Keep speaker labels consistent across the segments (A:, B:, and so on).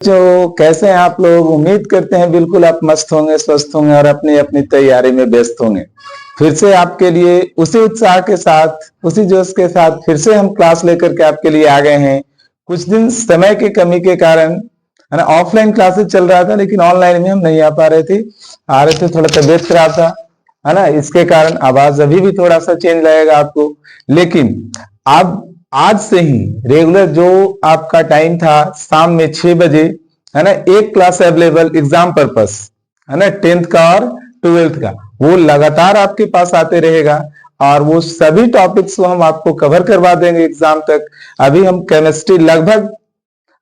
A: जो कैसे हैं आप लोग। उम्मीद करते हैं बिल्कुल आप मस्त होंगे, स्वस्थ होंगे और अपनी अपनी तैयारी में व्यस्त होंगे। फिर से आपके लिए उसी उत्साह के साथ, उसी जोश के साथ फिर से हम क्लास लेकर के आपके लिए आ गए हैं। कुछ दिन समय की कमी के कारण है ना, ऑफलाइन क्लासेस चल रहा था, लेकिन ऑनलाइन में हम नहीं आ पा रहे थे। थोड़ा तबियत खराब था, है ना, इसके कारण आवाज अभी भी थोड़ा सा चेंज लगेगा आपको। लेकिन अब आज से ही रेगुलर जो आपका टाइम था शाम में 6 बजे, है ना, एक क्लास अवेलेबल एग्जाम पर्पस, है ना, 10th का और 12th का, वो लगातार आपके पास आते रहेगा और वो सभी टॉपिक्स को हम आपको कवर करवा देंगे एग्जाम तक। अभी हम केमिस्ट्री लगभग,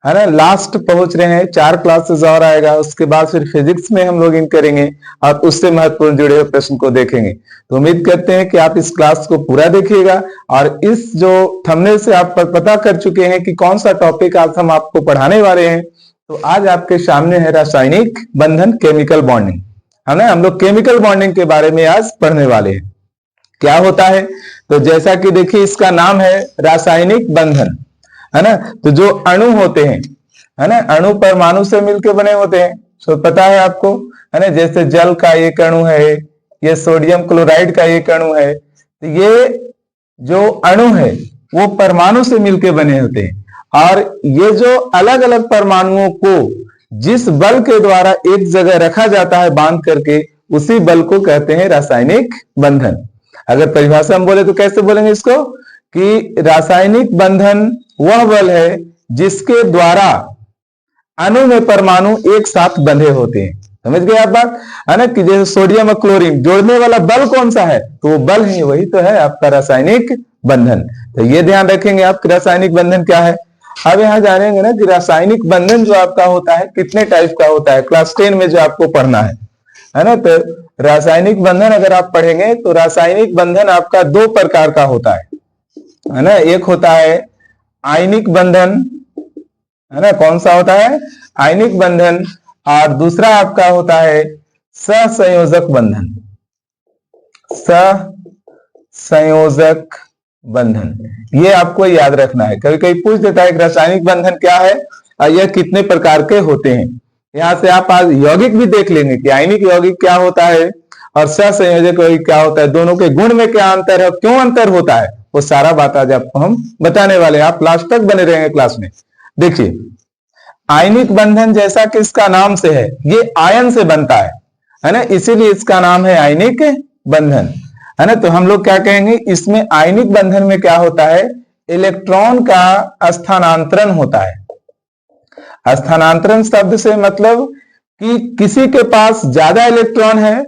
A: है ना, लास्ट पहुंच रहे हैं। 4 क्लासेस और आएगा, उसके बाद फिर फिजिक्स में हम लोग इन करेंगे और उससे महत्वपूर्ण जुड़े हुए प्रश्न को देखेंगे। तो उम्मीद करते हैं कि आप इस क्लास को पूरा देखिएगा। और इस जो थंबनेल से आप पता कर चुके हैं कि कौन सा टॉपिक आज हम आपको पढ़ाने वाले हैं, तो आज आपके सामने है रासायनिक बंधन, केमिकल बॉन्डिंग। है ना, हम लोग केमिकल बॉन्डिंग के बारे में आज पढ़ने वाले हैं। क्या होता है, तो जैसा कि देखिए इसका नाम है रासायनिक बंधन, है ना। तो जो अणु होते हैं, है ना, अणु परमाणु से मिलकर बने होते हैं, तो पता है आपको, है ना। जैसे जल का एक अणु है, ये सोडियम क्लोराइड का एक अणु है। तो ये जो अणु है वो परमाणु से मिलकर बने होते हैं, और ये जो अलग अलग परमाणुओं को जिस बल के द्वारा एक जगह रखा जाता है बांध करके, उसी बल को कहते हैं रासायनिक बंधन। अगर परिभाषा हम बोले तो कैसे बोलेंगे इसको, कि रासायनिक बंधन वह बल है जिसके द्वारा अणु में परमाणु एक साथ बंधे होते हैं। समझ गए आप बात, है ना, कि जैसे सोडियम और क्लोरीन जोड़ने वाला बल कौन सा है, तो वो बल है, वही तो है आपका रासायनिक बंधन। तो ये ध्यान रखेंगे आप कि रासायनिक बंधन क्या है। अब यहां जानेंगे ना कि रासायनिक बंधन जो आपका होता है कितने टाइप का होता है, क्लास 10 में जो आपको पढ़ना है ना। तो रासायनिक बंधन अगर आप पढ़ेंगे तो रासायनिक बंधन आपका 2 प्रकार का होता है ना। एक होता है आयनिक बंधन, है ना, कौन सा होता है, आयनिक बंधन। और दूसरा आपका होता है सहसंयोजक बंधन, सहसंयोजक बंधन। ये आपको याद रखना है, कभी कभी पूछ देता है कि रासायनिक बंधन क्या है और यह कितने प्रकार के होते हैं। यहां से आप आज यौगिक भी देख लेंगे कि आयनिक यौगिक क्या होता है और सहसंयोजक यौगिक क्या होता है, दोनों के गुण में क्या अंतर है, क्यों अंतर होता है, वो सारा बात आज आपको हम बताने वाले हैं। आप लास्ट तक बने रहेंगे क्लास में। देखिए आयनिक बंधन जैसा कि इसका नाम से है, ये आयन से बनता है ना, इसीलिए इसका नाम है आयनिक बंधन, है ना। तो हम लोग क्या कहेंगे, इसमें आयनिक बंधन में क्या होता है, इलेक्ट्रॉन का स्थानांतरण होता है। स्थानांतरण शब्द से मतलब कि किसी के पास ज्यादा इलेक्ट्रॉन है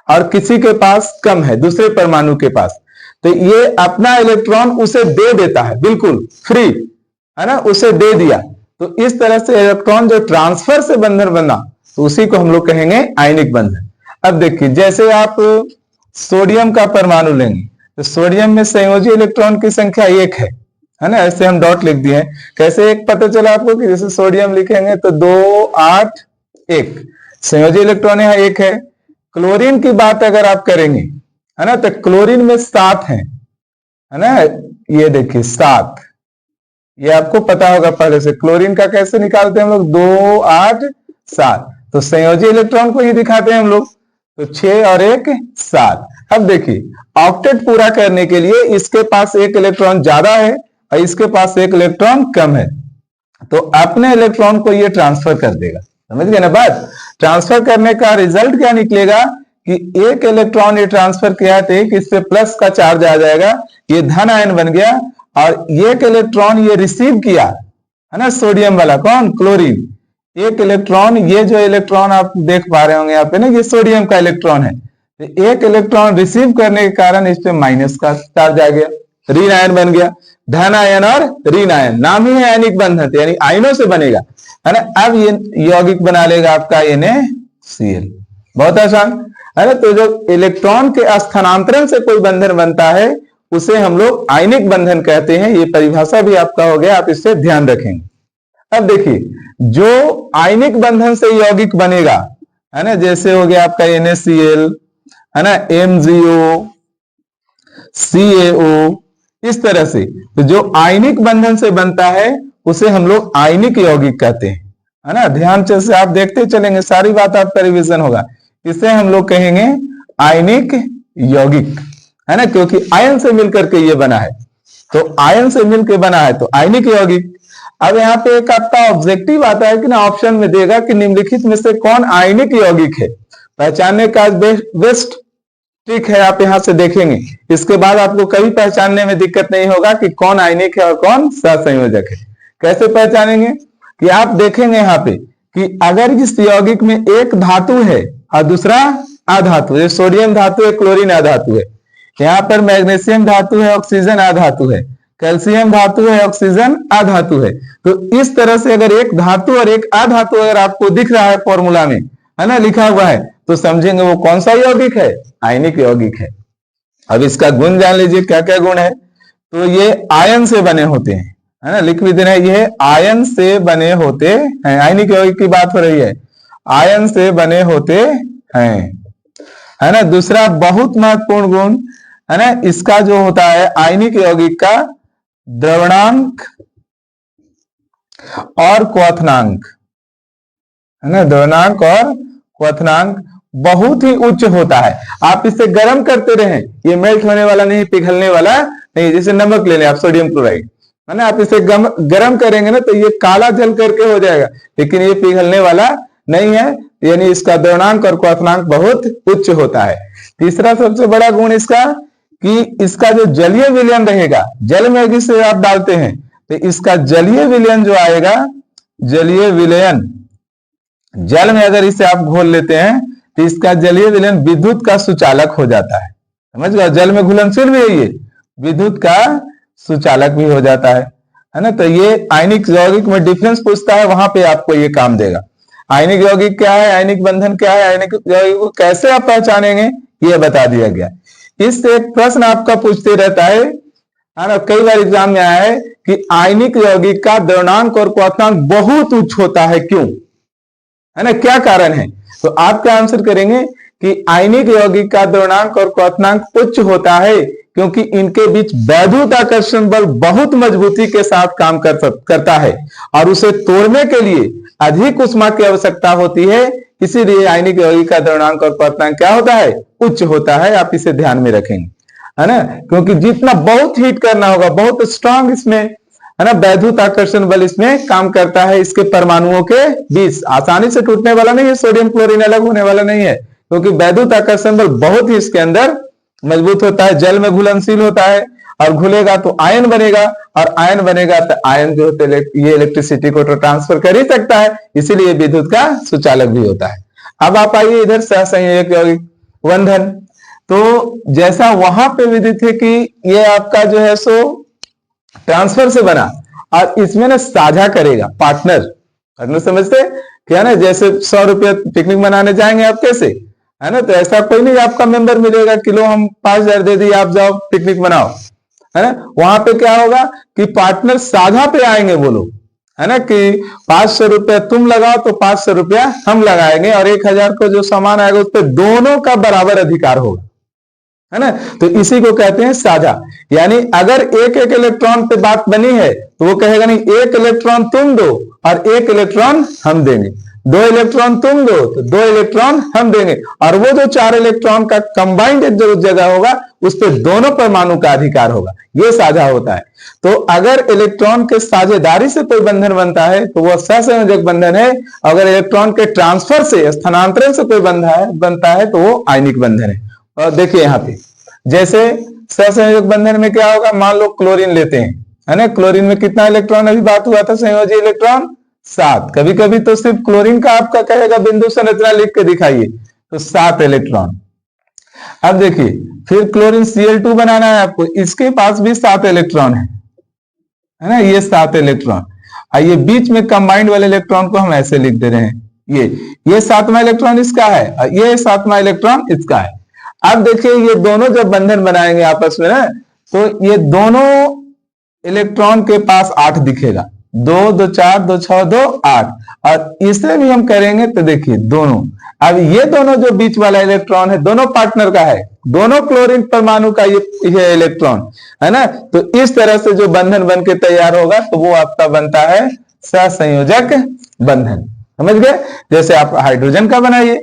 A: और किसी के पास कम है, दूसरे परमाणु के पास, तो ये अपना इलेक्ट्रॉन उसे दे देता है, बिल्कुल फ्री, है ना, उसे दे दिया। तो इस तरह से इलेक्ट्रॉन जो ट्रांसफर से बंधन बना, तो उसी को हम लोग कहेंगे आयनिक बंधन। अब देखिए जैसे आप सोडियम का परमाणु लेंगे, तो सोडियम में संयोजी इलेक्ट्रॉन की संख्या 1 है ना, ऐसे हम डॉट लिख दिए। कैसे एक पता चला आपको, कि जैसे सोडियम लिखेंगे तो 2 8 1 संयोजी इलेक्ट्रॉन यहाँ 1 है। क्लोरीन की बात अगर आप करेंगे, है ना, तो क्लोरीन में 7 है ना, ये देखिए 7, ये आपको पता होगा पहले से। क्लोरीन का कैसे निकालते हैं हम लोग, 2 8 7, तो संयोजी इलेक्ट्रॉन को ही दिखाते हैं हम लोग, तो 6 और 1 7। अब देखिए ऑक्टेट पूरा करने के लिए इसके पास 1 इलेक्ट्रॉन ज्यादा है और इसके पास 1 इलेक्ट्रॉन कम है, तो अपने इलेक्ट्रॉन को ये ट्रांसफर कर देगा। समझ गए ना बात। ट्रांसफर करने का रिजल्ट क्या निकलेगा, कि 1 इलेक्ट्रॉन ये ट्रांसफर किया है, तो इससे प्लस का चार्ज आ जाएगा, ये धन आयन बन गया। और 1 इलेक्ट्रॉन ये रिसीव किया, है ना, सोडियम वाला, कौन, क्लोरीन, 1 इलेक्ट्रॉन, ये जो इलेक्ट्रॉन आप देख पा रहे होंगे यहाँ पे ना, ये सोडियम का इलेक्ट्रॉन है। तो 1 इलेक्ट्रॉन रिसीव करने के कारण इस पे माइनस का चार्ज आ गया, ऋण आयन बन गया। धन आयन और ऋण आयन, नाम ही है आयनिक बंधन, यानी आयनों से बनेगा, है ना। अब ये यौगिक बना लेगा आपका NaCl, बहुत आसान, है ना। तो जो इलेक्ट्रॉन के स्थानांतरण से कोई बंधन बनता है उसे हम लोग आयनिक बंधन कहते हैं। ये परिभाषा भी आपका हो गया, आप इससे ध्यान रखेंगे। अब देखिए जो आयनिक बंधन से यौगिक बनेगा, है ना, जैसे हो गया आपका NaCl, है ना, MgO, CaO, इस तरह से। तो जो आयनिक बंधन से बनता है उसे हम लोग आयनिक यौगिक कहते हैं, है ना, ध्यान से आप देखते चलेंगे, सारी बात आपका रिवीजन होगा। इसे हम लोग कहेंगे आयनिक यौगिक, है ना, क्योंकि आयन से मिलकर के ये बना है, तो आयन से मिलकर बना है तो आयनिक यौगिक। अब यहाँ पे एक आपका ऑब्जेक्टिव आता है कि ना, ऑप्शन में देगा कि निम्नलिखित में से कौन आयनिक यौगिक है। पहचानने का बेस्ट ट्रिक है, आप यहां से देखेंगे, इसके बाद आपको कभी पहचानने में दिक्कत नहीं होगा कि कौन आयनिक है और कौन सहसंयोजक है। कैसे पहचानेंगे कि आप देखेंगे यहाँ पे कि अगर इस यौगिक में एक धातु है और दूसरा अधातु है, सोडियम धातु है, क्लोरीन अधातु है, यहाँ पर मैग्नीशियम धातु है, ऑक्सीजन अधातु है, कैल्शियम धातु है, ऑक्सीजन अधातु है, तो इस तरह से अगर एक धातु और एक अधातु अगर आपको दिख रहा है फॉर्मूला में, है ना, लिखा हुआ है, तो समझेंगे वो कौन सा यौगिक है, आयनिक यौगिक है। अब इसका गुण जान लीजिए, क्या क्या गुण है। तो ये आयन से बने होते हैं, है ना, लिख भी देना, ये आयन से बने होते हैं, आयनिक यौगिक की बात हो रही है, आयन से बने होते हैं, है ना। दूसरा बहुत महत्वपूर्ण गुण, है ना, इसका जो होता है आयनिक यौगिक का द्रवणांक और क्वथनांक, है ना, द्रवणांक और क्वथनांक बहुत ही उच्च होता है। आप इसे गर्म करते रहें, ये मेल्ट होने वाला नहीं, पिघलने वाला नहीं। जैसे नमक ले लें आप, सोडियम क्लोराइड, है ना, आप इसे गर्म करेंगे ना तो ये काला जल करके हो जाएगा, लेकिन ये पिघलने वाला नहीं है, यानी इसका द्रवणांक और क्वथनांक बहुत उच्च होता है। तीसरा सबसे बड़ा गुण इसका कि इसका जो जलीय विलयन रहेगा, जल में अगर इसे आप डालते हैं तो इसका जलीय विलयन जो आएगा, जलीय विलयन, जल में अगर इसे आप घोल लेते हैं तो इसका जलीय विलयन विद्युत का सुचालक हो जाता है, समझ गए, जल में घुलनशील भी है, ये विद्युत का सुचालक भी हो जाता है ना। तो ये आयनिक यौगिक में डिफरेंस पूछता है, वहां पे आपको ये काम देगा। आयनिक यौगिक क्या है, आयनिक बंधन क्या है, आयनिक यौगिक को कैसे आप पहचानेंगे, ये बता दिया गया। इससे एक प्रश्न आपका पूछते रहता है ना, कई बार एग्जाम में आया है कि आयनिक यौगिक का द्रवणांक और क्वथनांक बहुत उच्च होता है, क्यों, है ना, क्या कारण है। तो आप क्या आंसर करेंगे कि आयनिक यौगिक का द्रवणांक और क्वथनांक उच्च होता है क्योंकि इनके बीच वैद्युत आकर्षण बल बहुत मजबूती के साथ काम करता है और उसे तोड़ने के लिए अधिक ऊष्मा की आवश्यकता होती है, इसीलिए आयनिक यौगिक का द्रवणांक और क्वथनांक क्या होता है, उच्च होता है। आप इसे ध्यान में रखेंगे, है ना, क्योंकि जितना बहुत हीट करना होगा, बहुत स्ट्रांग इसमें, है ना, वैद्युत आकर्षण बल इसमें काम करता है। इसके परमाणुओं के बीच आसानी से टूटने वाला नहीं है, सोडियम क्लोरीन अलग होने वाला नहीं है, क्योंकि वैद्युत आकर्षण बल बहुत ही इसके अंदर मजबूत होता है। जल में घुलनशील होता है और घुलेगा तो आयन बनेगा, और आयन बनेगा तो आयन जो होते ये इलेक्ट्रिसिटी को तो ट्रांसफर कर ही सकता है, इसीलिए विद्युत का सुचालक भी होता है। अब आप आइए इधर सहसंयोजक यौगिक बंधन। तो जैसा वहां पे विदित है कि ये आपका जो है सो ट्रांसफर से बना, और इसमें ना साझा करेगा, पार्टनर समझते क्या ना, जैसे 100 रुपये पिकनिक मनाने जाएंगे आप, कैसे, है ना, तो ऐसा कोई नहीं आपका मेंबर मिलेगा, किलो हम 5,000 दे दिए, आप जाओ पिकनिक मनाओ, है ना। वहां पे क्या होगा कि पार्टनर साझा पे आएंगे वो लोग, है ना, कि 500 रुपया तुम लगाओ तो 500 रुपया हम लगाएंगे, और 1,000 को जो सामान आएगा उस पर दोनों का बराबर अधिकार होगा, है ना। तो इसी को कहते हैं साझा। यानी अगर एक एक इलेक्ट्रॉन पे बात बनी है तो वो कहेगा नहीं, एक इलेक्ट्रॉन तुम दो और एक इलेक्ट्रॉन हम देंगे, 2 इलेक्ट्रॉन तुम दो तो 2 इलेक्ट्रॉन हम देंगे, और वो जो 4 इलेक्ट्रॉन का कंबाइंड एक जो जगह होगा उस पर दोनों परमाणु का अधिकार होगा, ये साझा होता है। तो अगर इलेक्ट्रॉन के साझेदारी से कोई बंधन बनता है तो वह सहसंयोजक बंधन है, अगर इलेक्ट्रॉन के ट्रांसफर से, स्थानांतरण से कोई बनता है तो वो आयनिक बंधन है। और देखिए यहाँ पे जैसे सहसंयोजक बंधन में क्या होगा, मान लो क्लोरीन लेते हैं, है ना, क्लोरीन में कितना इलेक्ट्रॉन अभी बात हुआ था, संयोजी इलेक्ट्रॉन 7। कभी कभी तो सिर्फ क्लोरीन का आपका कहेगा बिंदु संरचना लिख के दिखाइए, तो 7 इलेक्ट्रॉन। अब देखिए फिर क्लोरीन Cl2 बनाना है आपको, इसके पास भी 7 इलेक्ट्रॉन है ना, ये 7 इलेक्ट्रॉन। ये बीच में कंबाइंड वाले इलेक्ट्रॉन को हम ऐसे लिख दे रहे हैं, ये 7वां इलेक्ट्रॉन इसका है और ये 7वां इलेक्ट्रॉन इसका है। अब देखिए ये दोनों जब बंधन बनाएंगे आपस में ना, तो ये दोनों इलेक्ट्रॉन के पास 8 दिखेगा, 2 2 4 2 6 2 8, और इसे भी हम करेंगे तो देखिए दोनों, अब ये दोनों जो बीच वाला इलेक्ट्रॉन है दोनों पार्टनर का है, दोनों क्लोरीन परमाणु का ये इलेक्ट्रॉन है ना। तो इस तरह से जो बंधन बन के तैयार होगा तो वो आपका बनता है सहसंयोजक बंधन। समझ गए? जैसे आप हाइड्रोजन का बनाइए,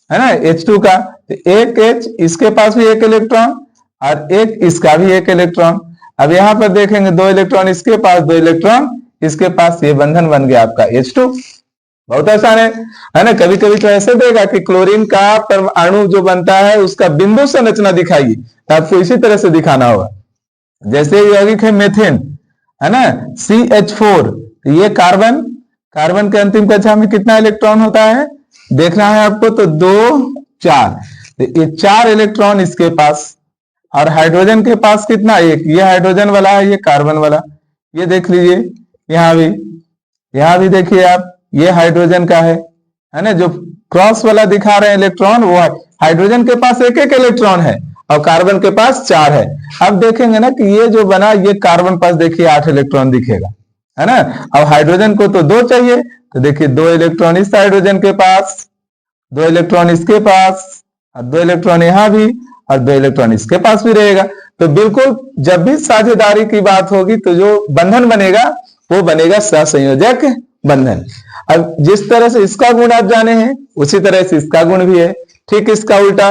A: है ना, H2 का, तो एक H, इसके पास भी एक इलेक्ट्रॉन और एक इसका भी एक इलेक्ट्रॉन। अब यहां पर देखेंगे 2 इलेक्ट्रॉन इसके पास, 2 इलेक्ट्रॉन इसके पास, ये बंधन बन गया आपका H2। बहुत आसान है ना। कभी कभी तो ऐसे देगा कि क्लोरीन का अणु जो बनता है उसका बिंदु संरचना दिखाइए, तो आपको इसी तरह से दिखाना होगा। जैसे यौगिक है मेथेन, है ना, CH4, तो ये कार्बन, कार्बन के अंतिम कक्षा में कितना इलेक्ट्रॉन होता है देखना है आपको, तो 2 4, तो ये 4 इलेक्ट्रॉन इसके पास, और हाइड्रोजन के पास कितना, एक, ये हाइड्रोजन वाला है, ये कार्बन वाला, ये देख लीजिए, यहां भी देखिए आप, ये हाइड्रोजन का है ना, जो क्रॉस वाला दिखा रहे हैं इलेक्ट्रॉन, वो हाइड्रोजन के पास एक एक इलेक्ट्रॉन है और कार्बन के पास 4 है। अब देखेंगे ना कि ये जो बना, ये कार्बन पास देखिए 8 इलेक्ट्रॉन दिखेगा, है ना। अब हाइड्रोजन को तो 2 चाहिए, तो देखिए 2 इलेक्ट्रॉन इस हाइड्रोजन के पास, 2 इलेक्ट्रॉन इसके पास, और 2 इलेक्ट्रॉन यहां भी, और 2 इलेक्ट्रॉन इसके पास भी रहेगा। तो बिल्कुल जब भी साझेदारी की बात होगी तो जो बंधन बनेगा वो बनेगा सहसंयोजक बंधन। अब जिस तरह से इसका गुण आप जाने हैं उसी तरह से इसका गुण भी है, ठीक इसका उल्टा,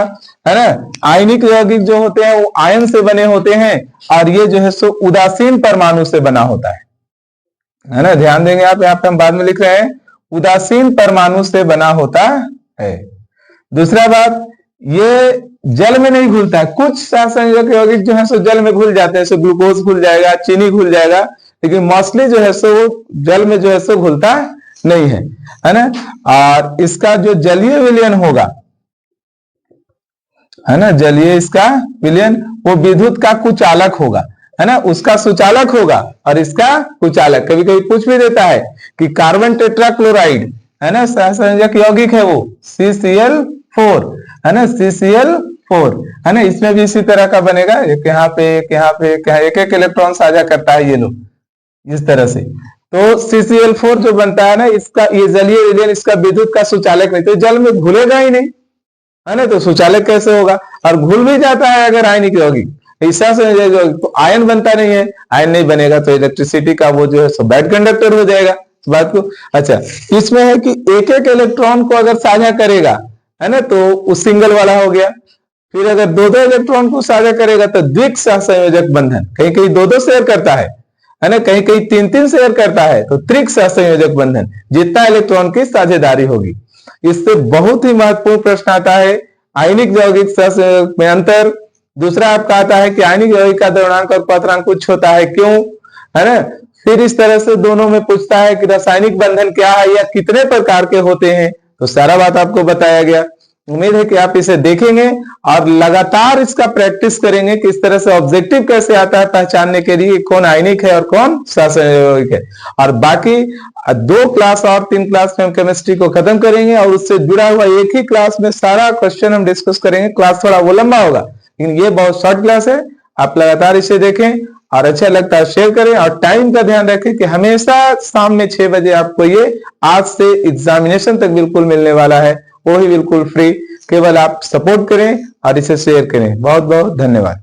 A: है ना। आयनिक यौगिक जो होते हैं वो आयन से बने होते हैं, और ये जो है सो उदासीन परमाणु से बना होता है ना। ध्यान देंगे आप, यहाँ पे हम बाद में लिख रहे हैं, उदासीन परमाणु से बना होता है। दूसरा बात, ये जल में नहीं घुलता है। कुछ सहसंयोजक यौगिक जो है सो जल में घुल जाते हैं, सो ग्लूकोज घुल जाएगा, चीनी घुल जाएगा, लेकिन मोस्टली जो है सो जल में जो है सो घुलता नहीं है ना। और इसका जो जलीय विलयन होगा, है ना, जलीय इसका विलयन, वो विद्युत का कुचालक होगा, है ना, उसका सुचालक होगा और इसका कुचालक। कभी कभी पूछ भी देता है कि कार्बन टेट्राक्लोराइड, है ना, सहसंयोजक यौगिक है वो CCl4, है ना, CCl4, है ना, इसमें भी इसी तरह का बनेगा, एक यहाँ पे, एक यहाँ पे, एक एक इलेक्ट्रॉन साझा करता है ये लोग इस तरह से। तो CCl4 जो बनता है ना, इसका ये जलीय विलयन, इसका विद्युत का सुचालक नहीं, तो जल में घुलेगा ही नहीं, है ना, तो सुचालक कैसे होगा। और घुल भी जाता है अगर आयनिक यौगिक, ऐसा से तो आयन बनता नहीं है, आयन नहीं बनेगा तो इलेक्ट्रिसिटी का वो जो है सो बैड कंडक्टर हो जाएगा बात को। अच्छा, इसमें है कि एक एक इलेक्ट्रॉन को अगर साझा करेगा, है ना, तो उस सिंगल वाला हो गया। फिर अगर 2-2 इलेक्ट्रॉन को साझा करेगा तो द्विक सहसंयोजक बंधन, कहीं कहीं 2-2 शेयर करता है ना, कहीं कहीं 3-3 शेयर करता है, तो त्रिक सहसंयोजक बंधन, जितना इलेक्ट्रॉन की साझेदारी होगी। इससे बहुत ही महत्वपूर्ण प्रश्न आता है, आयनिक यौगिक सहसंयोजक में अंतर। दूसरा आपका आता है कि आयनिक यौगिक का द्रव्यमानक और क्वथनांक कुछ होता है, क्यों, है ना। फिर इस तरह से दोनों में पूछता है कि रासायनिक बंधन क्या है या कितने प्रकार के होते हैं, तो सारा बात आपको बताया गया। उम्मीद है कि आप इसे देखेंगे और लगातार इसका प्रैक्टिस करेंगे कि इस तरह से ऑब्जेक्टिव कैसे आता है पहचानने के लिए कौन आयनिक है और कौन सहसंयोजक है। और बाकी 2 क्लास और 3 क्लास में हम केमिस्ट्री को खत्म करेंगे और उससे जुड़ा हुआ एक ही क्लास में सारा क्वेश्चन हम डिस्कस करेंगे। क्लास थोड़ा वो लंबा होगा, लेकिन ये बहुत शॉर्ट क्लास है, आप लगातार इसे देखें और अच्छा लगता है शेयर करें। और टाइम का ध्यान रखें कि हमेशा शाम में 6 बजे आपको ये आज से एग्जामिनेशन तक बिल्कुल मिलने वाला है, वो ही बिल्कुल फ्री। केवल आप सपोर्ट करें और इसे शेयर करें। बहुत बहुत धन्यवाद।